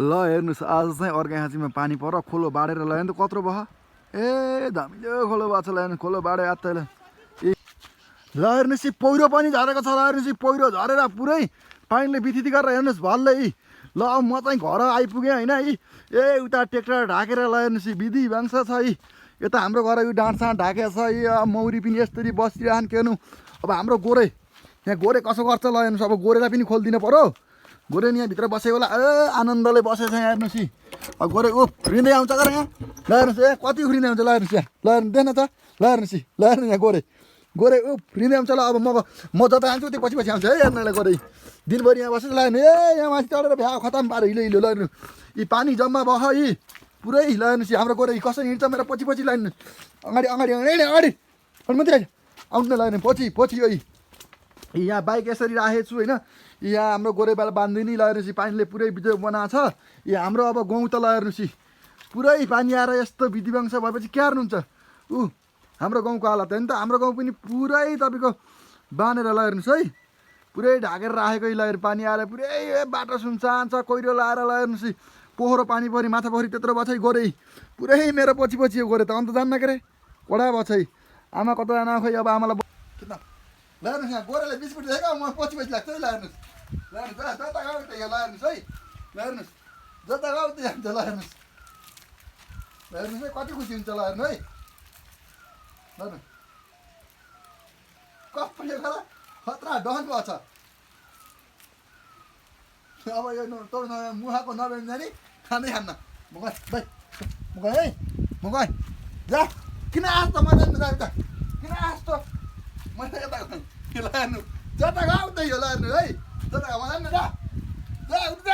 ल हेर्नुहोस् आज चाहिँ अर्घाखाँचीमा पानी पर खोलो बाढेर लग्यो नि त कत्रो भयो ए धमिलो खोलो भएको छ ल खोलो बाढे आत्तैले ए ल हेर्नुहोस् पहिरो पनि झरेको छ ल हेर्नुहोस् पहिरो झरेर पुरै पानीले बिथिति गरेर हेर्नुहोस् भल्लै ल अब म चाहिँ घर आइपुगेँ होइन है ए उता ट्र्याक्टर ढाकेर ल हेर्नुहोस् विधि भाङ्स छ है यता हाम्रो घर यो डाँडसाँड ढाकेको छ अब मौरी पनि यसरी बसिरहन् के हेर्नु अब हाम्रो गोरे यहाँ गोरे कसो गर्छ ल हेर्नुहोस् अब गोरेलाई पनि खोलिदिनु पऱ्यो गोरे नि यहाँभित्र बसेको होला ए आनन्दले बसेछ यहाँ हेर्नुहोस् अब गोरे ऊ फ्रिँदै आउँछ तर यहाँ ल हेर्नुहोस् ए कति फ्रिँदै आउँछ ल हेर्नुहोस् यहाँ ल हेर्नु देख्न त ल हेर्नुहोस् ल हेर्नु यहाँ गोरे गोरे ऊ फ्रिँदै आउँछ ल अब म जता जान्छु त्यो पछि पछि आउँछ है हेर्नलाई गोरे दिनभरि यहाँ बसेर ल हेर्नु ए यहाँ माथि चढेर भ्या खतम पारो हिलो हिलो ल हेर्नु यी पानी जम्मा भयो यी पुरै ल हेर्नुहोस् हाम्रो गोरे कसरी हिँड्छ मेरो पछि पछि ल हेर्नु अगाडि अगाडि अगाडि अगाडि मात्रै आउनु ल हेर्नु पछि पछि है यहाँ बाइक यसरी राखेको छु होइन यहाँ हाम्रो गोरेबाल बाँधिदिने ल हेर्नुहोस् पानीले पुरै भिडियो बनाएको छ यहाँ हाम्रो अब गाउँ त ल हेर्नुहोस् पुरै पानी आएर यस्तो विधिवंश भएपछि के हार्नुहुन्छ ऊ हाम्रो गाउँको हालत होइन त हाम्रो गाउँ पनि पुरै तपाईँको बाँधेर ल हेर्नुहोस् है पुरै ढाकेर राखेको ल पानी आएर पुरै बाटो सुनसान छ कोइरो लाएर ल हेर्नुहोस् पोखरो पानी परि माथा परि त्यत्रो भयो गोरे पुरै मेरो पछि पछि गोरे त अन्त जान्न के अरे कडा भयो छै आमा कता जान खोइ अब आमालाई किन ल हेर्नुहोस् यहाँ गोरेले बिस्कुट दिएको म पछि पछि लाग्छ है ल हेर्नुहोस् ल हेर्नुहोस् जता गयो त यहाँ ल हेर्नुहोस् है ल हेर्नुहोस् जता गयो त जान्छ ल हेर्नुहोस् ल हेर्नुहोस् है कति खुसी हुन्छ ल हेर्नु है ल हेर्नु कपडे खरा खतरा डहन भएको छ अब यो मुहाको नबेन जाने खाँदै खान्न म गएँ भाइ म गएँ है म गएँ जा किन आस त म जानु त किन आस त मैले यता गएँ ल हेर्नु जता गयो त यो ल हेर्नु है जता गयो म जानु जा